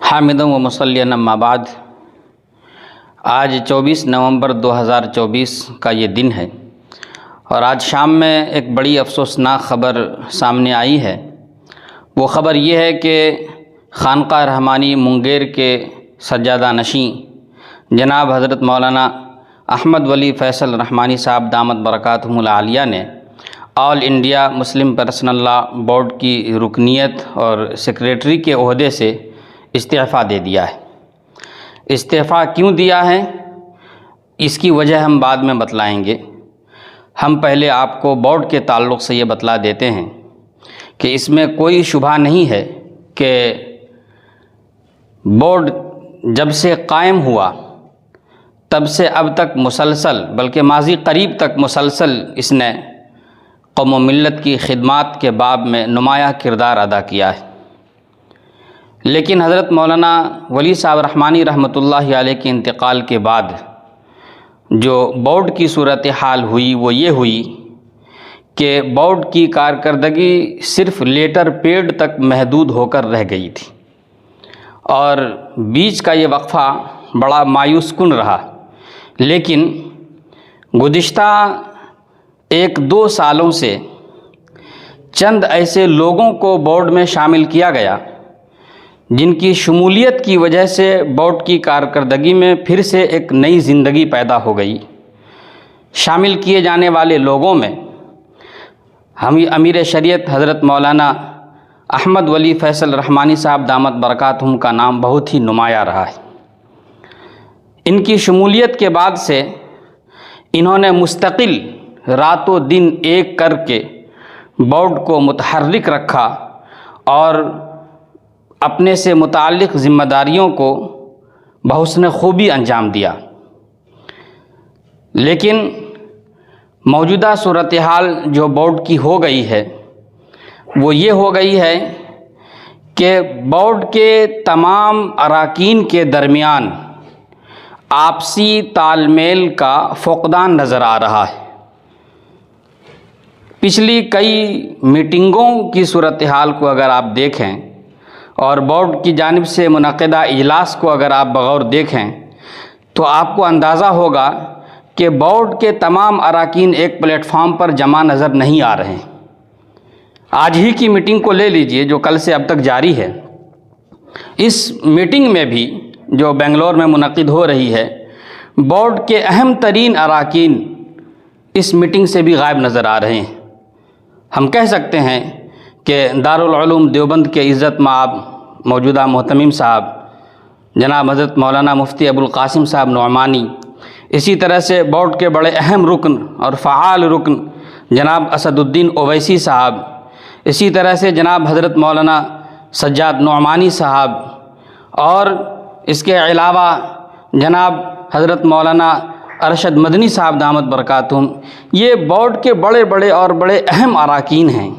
حامدًا و مصلیًا اما بعد، آج 24 نومبر 2024 کا یہ دن ہے اور آج شام میں ایک بڑی افسوسناک خبر سامنے آئی ہے۔ وہ خبر یہ ہے کہ خانقاہ رحمانی منگیر کے سجادہ نشین جناب حضرت مولانا احمد ولی فیصل رحمانی صاحب دامت برکاتہم العالیہ نے all India Muslim personal law board کی رکنیت اور سیکریٹری کے عہدے سے استعفیٰ دے دیا ہے۔ استعفیٰ کیوں دیا ہے اس کی وجہ ہم بعد میں بتلائیں گے۔ ہم پہلے آپ کو بورڈ کے تعلق سے یہ بتلا دیتے ہیں کہ اس میں کوئی شبہ نہیں ہے کہ بورڈ جب سے قائم ہوا تب سے اب تک مسلسل، بلکہ ماضی قریب تک مسلسل اس نے قوم و ملت کی خدمات کے باب میں نمایاں کردار ادا کیا ہے۔ لیکن حضرت مولانا ولی صاحب رحمانی رحمۃ اللہ علیہ کے انتقال کے بعد جو بورڈ کی صورتحال ہوئی وہ یہ ہوئی کہ بورڈ کی کارکردگی صرف لیٹر پیڈ تک محدود ہو کر رہ گئی تھی اور بیچ کا یہ وقفہ بڑا مایوس کن رہا۔ لیکن گزشتہ 1-2 سالوں سے چند ایسے لوگوں کو بورڈ میں شامل کیا گیا جن کی شمولیت کی وجہ سے بورڈ کی کارکردگی میں پھر سے ایک نئی زندگی پیدا ہو گئی۔ شامل کیے جانے والے لوگوں میں امیر شریعت حضرت مولانا احمد ولی فیصل رحمانی صاحب دامت برکاتہم کا نام بہت ہی نمایاں رہا ہے۔ ان کی شمولیت کے بعد سے انہوں نے مستقل رات و دن ایک کر کے بورڈ کو متحرک رکھا اور اپنے سے متعلق ذمہ داریوں کو بحسن خوبی انجام دیا۔ لیکن موجودہ صورتحال جو بورڈ کی ہو گئی ہے وہ یہ ہو گئی ہے کہ بورڈ کے تمام اراکین کے درمیان آپسی تال میل کا فقدان نظر آ رہا ہے۔ پچھلی کئی میٹنگوں کی صورتحال کو اگر آپ دیکھیں اور بورڈ کی جانب سے منعقدہ اجلاس کو اگر آپ بغور دیکھیں تو آپ کو اندازہ ہوگا کہ بورڈ کے تمام اراکین ایک پلیٹ فارم پر جمع نظر نہیں آ رہے ہیں۔ آج ہی کی میٹنگ کو لے لیجئے جو کل سے اب تک جاری ہے، اس میٹنگ میں بھی جو بنگلور میں منعقد ہو رہی ہے، بورڈ کے اہم ترین اراکین اس میٹنگ سے بھی غائب نظر آ رہے ہیں۔ ہم کہہ سکتے ہیں کہ دارالعلوم دیوبند کے عزت مآب موجودہ محتمم صاحب جناب حضرت مولانا مفتی ابوالقاسم صاحب نعمانی، اسی طرح سے بورڈ کے بڑے اہم رکن اور فعال رکن جناب اسد الدین اویسی صاحب، اسی طرح سے جناب حضرت مولانا سجاد نعمانی صاحب اور اس کے علاوہ جناب حضرت مولانا ارشد مدنی صاحب دامت برکاتہم، یہ بورڈ کے بڑے بڑے اور بڑے اہم اراکین ہیں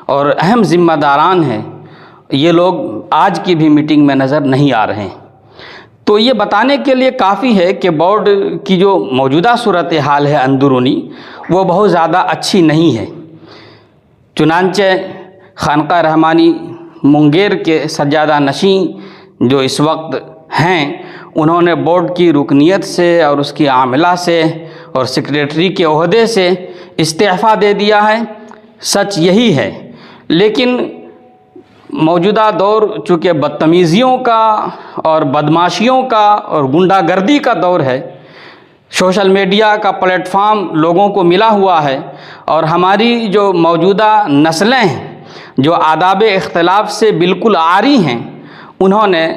اور اہم ذمہ داران ہیں۔ یہ لوگ آج کی بھی میٹنگ میں نظر نہیں آ رہے ہیں۔ تو یہ بتانے کے لیے کافی ہے کہ بورڈ کی جو موجودہ صورتحال ہے اندرونی وہ بہت زیادہ اچھی نہیں ہے۔ چنانچہ خانقاہ رحمانی منگیر کے سجادہ نشین جو اس وقت ہیں، انہوں نے بورڈ کی رکنیت سے اور اس کی عاملہ سے اور سیکریٹری کے عہدے سے استعفیٰ دے دیا ہے۔ سچ یہی ہے، لیکن موجودہ دور چونکہ بدتمیزیوں کا اور بدماشیوں کا اور غنڈہ گردی کا دور ہے، سوشل میڈیا کا پلیٹ فارم لوگوں کو ملا ہوا ہے اور ہماری جو موجودہ نسلیں ہیں جو آداب اختلاف سے بالکل عاری ہیں، انہوں نے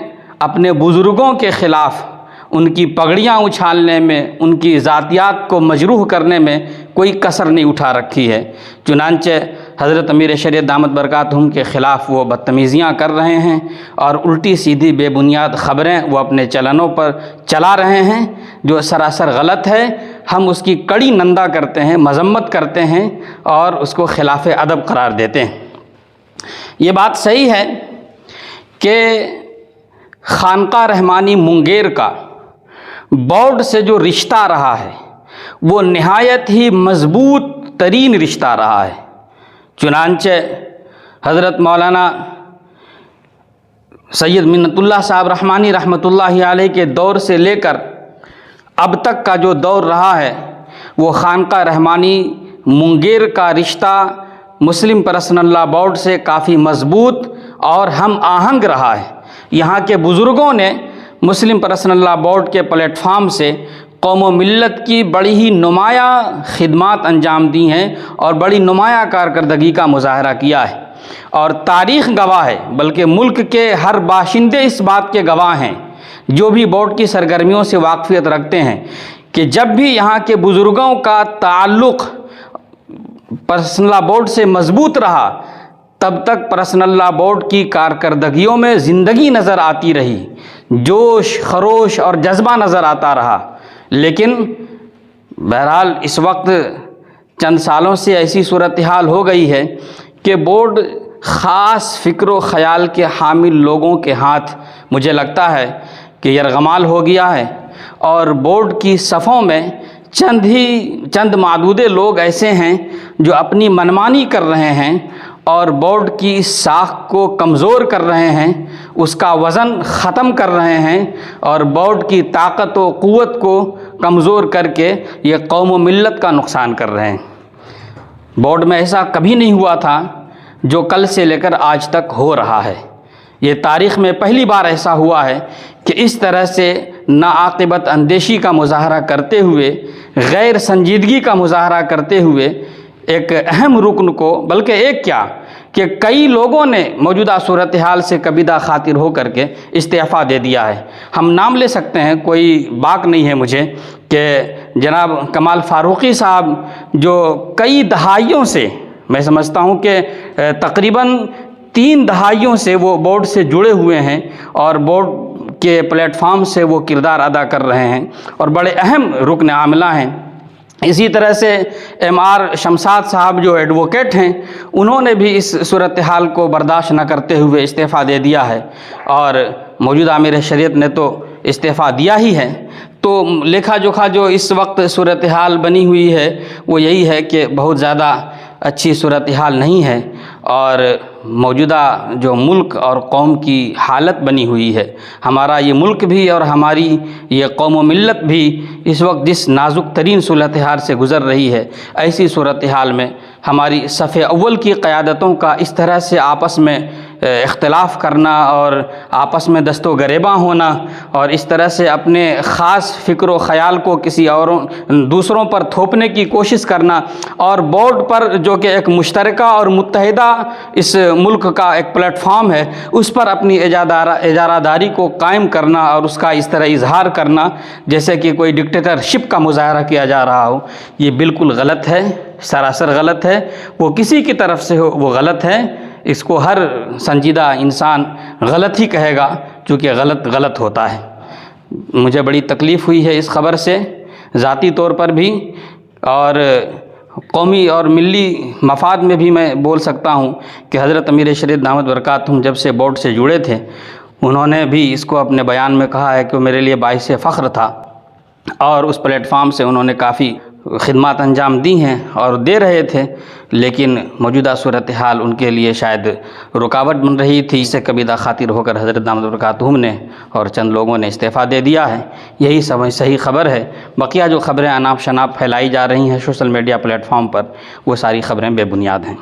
اپنے بزرگوں کے خلاف ان کی پگڑیاں اچھالنے میں، ان کی ذاتیات کو مجروح کرنے میں کوئی کسر نہیں اٹھا رکھی ہے۔ چنانچہ حضرت امیر شریعت دامت برکاتہم کے خلاف وہ بدتمیزیاں کر رہے ہیں اور الٹی سیدھی بے بنیاد خبریں وہ اپنے چلنوں پر چلا رہے ہیں جو سراسر غلط ہے۔ ہم اس کی کڑی نندا کرتے ہیں، مذمت کرتے ہیں اور اس کو خلاف ادب قرار دیتے ہیں۔ یہ بات صحیح ہے کہ خانقاہ رحمانی منگیر کا بورڈ سے جو رشتہ رہا ہے وہ نہایت ہی مضبوط ترین رشتہ رہا ہے۔ چنانچہ حضرت مولانا سید منت اللہ صاحب رحمانی رحمۃ اللہ علیہ کے دور سے لے کر اب تک کا جو دور رہا ہے وہ خانقاہ رحمانی منگیر کا رشتہ مسلم پرسنل لاء بورڈ سے کافی مضبوط اور ہم آہنگ رہا ہے۔ یہاں کے بزرگوں نے مسلم پرسنل لاء بورڈ کے پلیٹ فارم سے قوم و ملت کی بڑی ہی نمایاں خدمات انجام دی ہیں اور بڑی نمایاں کارکردگی کا مظاہرہ کیا ہے، اور تاریخ گواہ ہے، بلکہ ملک کے ہر باشندے اس بات کے گواہ ہیں جو بھی بورڈ کی سرگرمیوں سے واقفیت رکھتے ہیں کہ جب بھی یہاں کے بزرگوں کا تعلق پرسنل لاء بورڈ سے مضبوط رہا تب تک پرسنل لاء بورڈ کی کارکردگیوں میں زندگی نظر آتی رہی، جوش خروش اور جذبہ نظر آتا رہا۔ لیکن بہرحال اس وقت چند سالوں سے ایسی صورتحال ہو گئی ہے کہ بورڈ خاص فکر و خیال کے حامل لوگوں کے ہاتھ مجھے لگتا ہے کہ یرغمال ہو گیا ہے، اور بورڈ کی صفوں میں چند معدود لوگ ایسے ہیں جو اپنی منمانی کر رہے ہیں اور بورڈ کی ساکھ کو کمزور کر رہے ہیں، اس کا وزن ختم کر رہے ہیں، اور بورڈ کی طاقت و قوت کو کمزور کر کے یہ قوم و ملت کا نقصان کر رہے ہیں۔ بورڈ میں ایسا کبھی نہیں ہوا تھا جو کل سے لے کر آج تک ہو رہا ہے۔ یہ تاریخ میں پہلی بار ایسا ہوا ہے کہ اس طرح سے ناعاقبت اندیشی کا مظاہرہ کرتے ہوئے، غیر سنجیدگی کا مظاہرہ کرتے ہوئے ایک اہم رکن کو، بلکہ ایک کیا کہ کئی لوگوں نے موجودہ صورتحال سے کبیدہ خاطر ہو کر کے استعفیٰ دے دیا ہے۔ ہم نام لے سکتے ہیں، کوئی باک نہیں ہے مجھے، کہ جناب کمال فاروقی صاحب جو کئی دہائیوں سے، میں سمجھتا ہوں کہ تقریباً 3 دہائیوں سے وہ بورڈ سے جڑے ہوئے ہیں اور بورڈ کے پلیٹ فارم سے وہ کردار ادا کر رہے ہیں اور بڑے اہم رکن عاملہ ہیں۔ اسی طرح سے ایم آر شمشاد صاحب جو ایڈوکیٹ ہیں، انہوں نے بھی اس صورتحال کو برداشت نہ کرتے ہوئے استعفیٰ دے دیا ہے، اور موجودہ امیر شریعت نے تو استعفیٰ دیا ہی ہے۔ تو لیکھا جوکھا جو اس وقت صورتحال بنی ہوئی ہے وہ یہی ہے کہ بہت زیادہ اچھی صورتحال نہیں ہے، اور موجودہ جو ملک اور قوم کی حالت بنی ہوئی ہے، ہمارا یہ ملک بھی اور ہماری یہ قوم و ملت بھی اس وقت جس نازک ترین صورتحال سے گزر رہی ہے، ایسی صورتحال میں ہماری صف اول کی قیادتوں کا اس طرح سے آپس میں اختلاف کرنا اور آپس میں دست و گریباں ہونا اور اس طرح سے اپنے خاص فکر و خیال کو کسی اور دوسروں پر تھوپنے کی کوشش کرنا، اور بورڈ پر جو کہ ایک مشترکہ اور متحدہ اس ملک کا ایک پلیٹ فارم ہے، اس پر اپنی اجارہ داری کو قائم کرنا اور اس کا اس طرح اظہار کرنا جیسے کہ کوئی ڈکٹیٹرشپ کا مظاہرہ کیا جا رہا ہو، یہ بالکل غلط ہے، سراسر غلط ہے۔ وہ کسی کی طرف سے ہو وہ غلط ہے، اس کو ہر سنجیدہ انسان غلط ہی کہے گا، چونکہ غلط ہوتا ہے۔ مجھے بڑی تکلیف ہوئی ہے اس خبر سے، ذاتی طور پر بھی، اور قومی اور ملی مفاد میں بھی میں بول سکتا ہوں کہ حضرت امیر شریعت دامت برکاتہم جب سے بورڈ سے جڑے تھے، انہوں نے بھی اس کو اپنے بیان میں کہا ہے کہ میرے لیے باعث فخر تھا، اور اس پلیٹ فارم سے انہوں نے کافی خدمات انجام دی ہیں اور دے رہے تھے، لیکن موجودہ صورتحال ان کے لیے شاید رکاوٹ بن رہی تھی، اس سے کبیدہ خاطر ہو کر حضرت دامت برکاتہم نے اور چند لوگوں نے استعفیٰ دے دیا ہے۔ یہی صحیح خبر ہے۔ بقیہ جو خبریں اناپ شناپ پھیلائی جا رہی ہیں سوشل میڈیا پلیٹ فارم پر، وہ ساری خبریں بے بنیاد ہیں۔